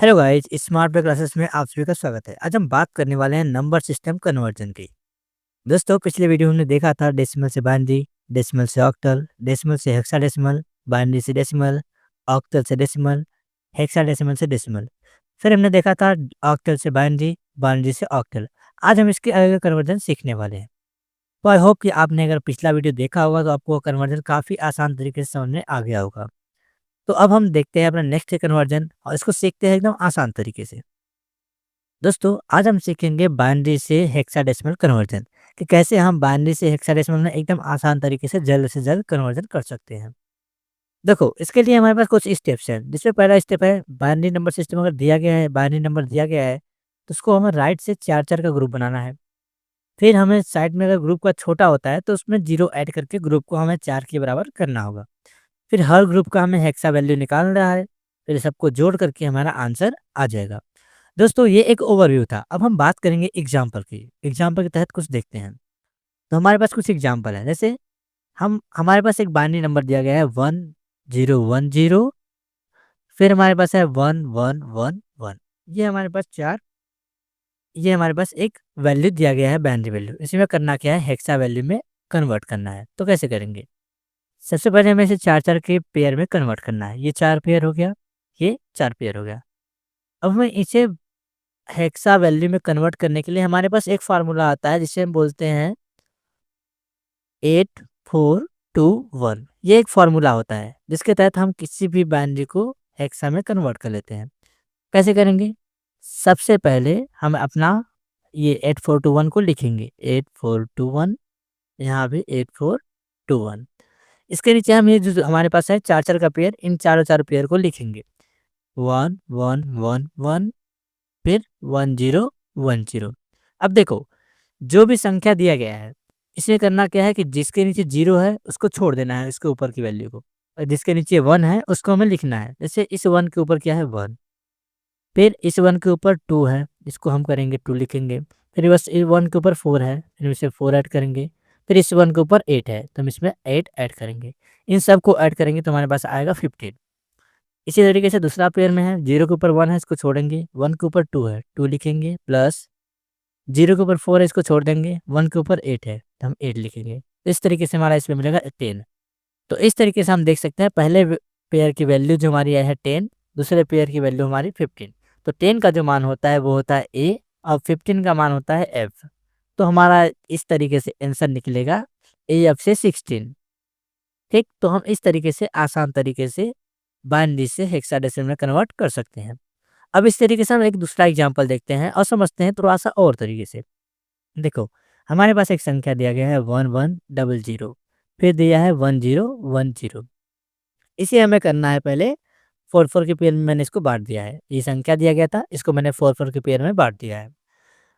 Hello guys, smart पे classes में आप सभी का स्वागत है। आज हम बात करने वाले हैं नंबर सिस्टम कन्वर्जन की। दोस्तों, पिछले वीडियो में हमने देखा था डेसिमल से बाइनरी, डेसिमल से ऑक्टल, डेसिमल से हेक्साडेसिमल, बाइनरी से डेसिमल, ऑक्टल से डेसिमल, हेक्साडेसिमल से डेसिमल। फिर हमने देखा था ऑक्टल से बाइनरी, बाइनरी से ऑक्टल। आज हम इसके अलग कन्वर्जन सीखने वाले हैं। तो आई होप कि आपने अगर पिछला वीडियो देखा होगा तो आपको कन्वर्जन काफ़ी आसान तरीके से समझ में आ गया होगा। तो अब हम देखते हैं अपना नेक्स्ट कन्वर्जन और इसको सीखते हैं एकदम आसान तरीके से। दोस्तों, आज हम सीखेंगे बाइनरी से हेक्साडेसिमल कन्वर्जन कि कैसे हम बाइनरी से हेक्साडेसिमल में एकदम आसान तरीके से जल्द कन्वर्जन कर सकते हैं। देखो, इसके लिए हमारे पास कुछ स्टेप्स हैं, जिसमें पहला स्टेप है बाइनरी नंबर सिस्टम अगर दिया गया है, बाइनरी नंबर दिया गया है, तो उसको हमें राइट से 4-4 का ग्रुप बनाना है। फिर हमें साइड में अगर ग्रुप का छोटा होता है तो उसमें 0 ऐड करके ग्रुप को हमें 4 के बराबर करना होगा। फिर हर ग्रुप का हमें हेक्सा वैल्यू निकालना है, फिर सबको जोड़ करके हमारा आंसर आ जाएगा। दोस्तों, ये एक ओवरव्यू था। अब हम बात करेंगे एग्जाम्पल की। एग्जाम्पल के तहत कुछ देखते हैं। तो हमारे पास कुछ एग्जाम्पल है, जैसे हमारे पास एक बाइनरी नंबर दिया गया है 1010। फिर हमारे पास है 1111। ये हमारे पास चार ये हमारे पास एक वैल्यू दिया गया है, बाइनरी वैल्यू। इसी में करना क्या है, हेक्सा वैल्यू में कन्वर्ट करना है। तो कैसे करेंगे? सबसे पहले हमें इसे 4-4 के पेयर में कन्वर्ट करना है। ये 4 पेयर हो गया, ये 4 पेयर हो गया। अब हमें इसे हेक्सा वैल्यू में कन्वर्ट करने के लिए हमारे पास एक फार्मूला आता है, जिसे हम बोलते हैं 8421। ये एक फार्मूला होता है जिसके तहत हम किसी भी बाइनरी को हेक्सा में कन्वर्ट कर लेते हैं। कैसे करेंगे? सबसे पहले हम अपना ये 8421 को लिखेंगे, 8421। यहाँ भी 8421। इसके नीचे हम ये जो हमारे पास है 4-4 का पेयर, इन चारों 4 पेयर को लिखेंगे। 1111, फिर 1010। अब देखो, जो भी संख्या दिया गया है, इसमें करना क्या है कि जिसके नीचे 0 है उसको छोड़ देना है, इसके ऊपर की वैल्यू को, और जिसके नीचे 1 है उसको हमें लिखना है। जैसे इस 1 के ऊपर क्या है, 1। फिर इस 1 के ऊपर 2 है, इसको हम करेंगे 2 लिखेंगे। फिर बस इस 1 के ऊपर 4 है, फिर इसे 4 ऐड करेंगे। फिर इस 1 के ऊपर 8 है, तो हम इसमें 8 ऐड करेंगे। इन सब को ऐड करेंगे तो हमारे पास आएगा 15। इसी तरीके से दूसरा पेयर में है, 0 के ऊपर 1 है, इसको छोड़ेंगे। 1 के ऊपर 2 है, 2 लिखेंगे, प्लस 0 के ऊपर 4 है, इसको छोड़ देंगे। 1 के ऊपर 8 है, तो हम 8 लिखेंगे। तो इस तरीके से हमारा इसमें मिलेगा 10। तो इस तरीके से हम देख सकते हैं, पहले पेयर की वैल्यू जो हमारी है 10, दूसरे पेयर की वैल्यू हमारी 15। तो 10 का जो मान होता है वो होता है ए, और 15 का मान होता है एफ। तो हमारा इस तरीके से आंसर निकलेगा ए एफ से 16। ठीक, तो हम इस तरीके से आसान तरीके से बाइनरी से हेक्साडेसिमल में कन्वर्ट कर सकते हैं। अब इस तरीके से हम एक दूसरा एग्जांपल देखते हैं और समझते हैं थोड़ा सा और तरीके से। देखो, हमारे पास एक संख्या दिया गया है 1100, फिर दिया है 1010। इसे हमें करना है पहले 4-4 के पेयर में, मैंने इसको बांट दिया है। ये संख्या दिया गया था, इसको मैंने 4-4 के पेयर में बांट दिया है।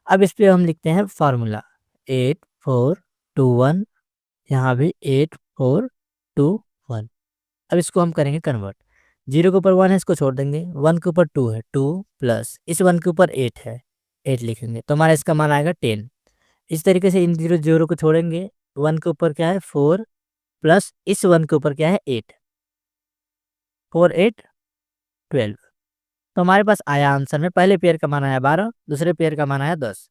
अब इस पे हम लिखते हैं फार्मूला 8421, यहाँ भी 8421। अब इसको हम करेंगे कन्वर्ट। 0 के ऊपर 1 है, इसको छोड़ देंगे। 1 के ऊपर 2 है, 2, प्लस इस 1 के ऊपर 8 है, 8 लिखेंगे, तो हमारा इसका मान आएगा 10। इस तरीके से इन 0 को छोड़ेंगे। 1 के ऊपर क्या है, 4, प्लस इस 1 के ऊपर क्या है, 8, 4 8 12। तो हमारे पास आया आंसर में, पहले पेयर का मान आया 12, दूसरे पेयर का मान आया 10।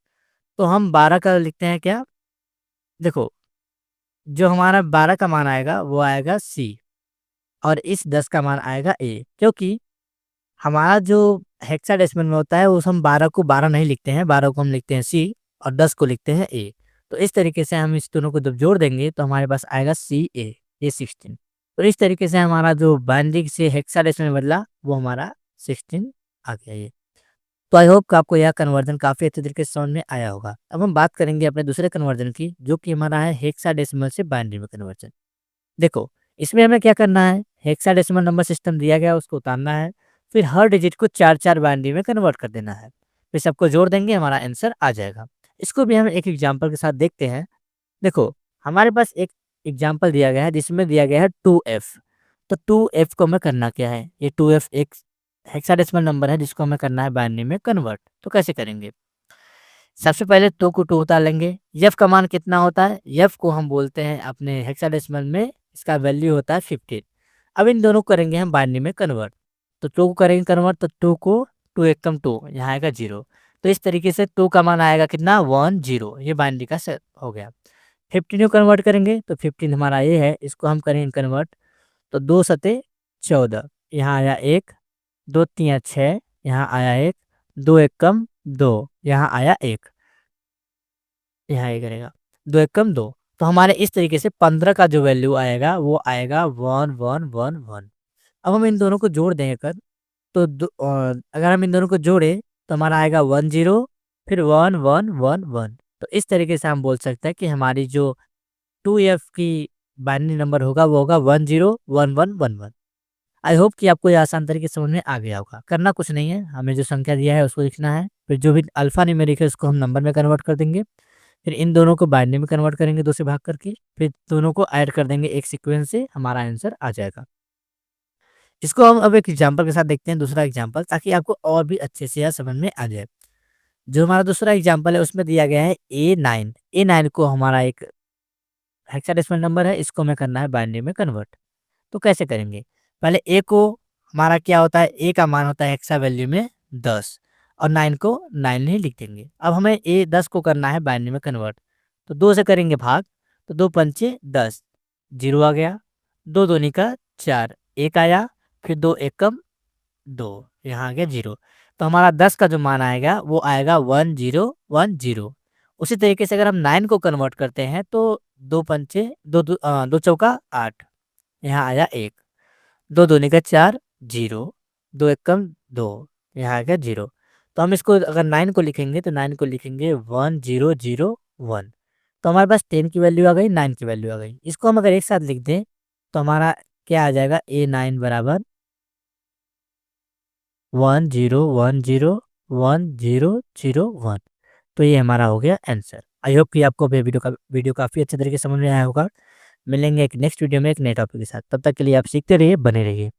तो हम 12 का लिखते हैं क्या? देखो, जो हमारा 12 का मान आएगा वो आएगा सी, और इस 10 का मान आएगा ए, क्योंकि हमारा जो हेक्साडेसिमल में होता है उस हम 12 को 12 नहीं लिखते हैं, 12 को हम लिखते हैं सी, और 10 को लिखते हैं ए। तो इस तरीके से हम इस दोनों को जब जोड़ देंगे तो हमारे पास आएगा सी ए, ये 16। तो इस तरीके से हमारा जो बाइनरी से हेक्साडेसिमल में बदला वो हमारा 16 आ गया ये। तो आई होप कि आपको यह कन्वर्जन काफ़ी अच्छे तरीके से समझ में आया होगा। अब हम बात करेंगे अपने दूसरे कन्वर्जन की, जो कि हमारा है हेक्साडेसिमल से बाइनरी में कन्वर्जन। देखो, इसमें हमें क्या करना है, हेक्साडेसिमल नंबर सिस्टम दिया गया उसको उतारना है, फिर हर डिजिट को 4-4 बाइनरी में कन्वर्ट कर देना है। फिर सबको जोड़ देंगे, हमारा आंसर आ जाएगा। इसको भी हम एक एग्जांपल के साथ देखते हैं। देखो, हमारे पास एक एग्जांपल दिया गया है जिसमें दिया गया है 2f। तो 2f को हमें करना क्या है, ये 2f एक हेक्साडेसिमल नंबर है जिसको हमें करना है बाइनरी में कन्वर्ट। तो कैसे करेंगे? सबसे पहले 2 को 2 उतार लेंगे। एफ का मान कितना होता है, एफ को हम बोलते हैं अपने हेक्साडेसिमल में, इसका वैल्यू होता है 15। अब इन दोनों को करेंगे हम बाइनरी में कन्वर्ट। तो 2 को करेंगे कन्वर्ट, तो 2 को 2 एकम 2, यहाँ आएगा 0। तो इस तरीके से 2 का मान आएगा कितना 1 0, ये बाइनरी का सेट हो गया। 15 को कन्वर्ट करेंगे तो 15 हमारा ये है, इसको हम करेंगे कन्वर्ट तो 2 सते 14, यहाँ आया 1, 2 तिया 6, यहाँ आया 1, 2 एकम 2, यहाँ आया 1, यहाँ ये करेगा 2 एकम 2। तो हमारे इस तरीके से 15 का जो वैल्यू आएगा वो आएगा 1 1 1 1। अब हम इन दोनों को जोड़ देंगे कर तो अगर हम इन दोनों को जोड़े तो हमारा आएगा 1 0 फिर 1 1 1 1। तो इस तरीके से हम बोल सकते हैं कि हमारी जो 2f की बाइनरी नंबर होगा वो होगा 1 0 1 1 1 1। आई होप कि आपको ये आसान तरीके से समझ में आ गया होगा। करना कुछ नहीं है, हमें जो संख्या दिया है उसको लिखना है, फिर जो भी अल्फा न्यूमेरिक है उसको हम नंबर में कन्वर्ट कर देंगे, फिर इन दोनों को बाइनरी में कन्वर्ट करेंगे 2 से भाग करके, फिर दोनों को ऐड कर देंगे एक सीक्वेंस से, हमारा आंसर आ जाएगा। इसको हम अब एक एग्जांपल के साथ देखते हैं, दूसरा एग्जांपल, ताकि आपको और भी अच्छे से यह समझ में आ जाए। जो हमारा दूसरा एग्जांपल है उसमें दिया गया है A9। A9 को हमारा एक हेक्साडेसिमल नंबर है, इसको हमें करना है बाइनरी में कन्वर्ट। तो कैसे करेंगे? पहले ए को हमारा क्या होता है, ए का मान होता है हेक्सा वैल्यू में 10 और 9 को 9 ही लिख देंगे। अब हमें ए 10 को करना है बाइनरी में कन्वर्ट, तो 2 से करेंगे भाग, तो 2 पंचे 10, 0 आ गया, 2 दूनी का 4, 1 आया, फिर 2 एकम 2, यहाँ आ गया 0। तो हमारा 10 का जो मान आएगा वो आएगा 1 0 1 0। उसी तरीके से अगर हम 9 को कन्वर्ट करते हैं तो 2 पंचे 2 चौका 8, यहाँ आया 1, 2 दूनी का 4, 0, 2 एकम 2, यहाँ आ गया 0। तो हम इसको अगर 9 को लिखेंगे तो 9 को लिखेंगे 1 0 0 1। तो हमारे पास 10 की वैल्यू आ गई, 9 की वैल्यू आ गई। इसको हम अगर एक साथ लिख दें तो हमारा क्या आ जाएगा, A9 बराबर 1 0 1 0 1 0 0 1। तो ये हमारा हो गया आंसर। आई होप कि आपको ये वीडियो काफ़ी अच्छे तरीके से समझ में आया होगा। मिलेंगे एक नेक्स्ट वीडियो में एक नए टॉपिक के साथ, तब तक के लिए आप सीखते रहिए, बने रहिए।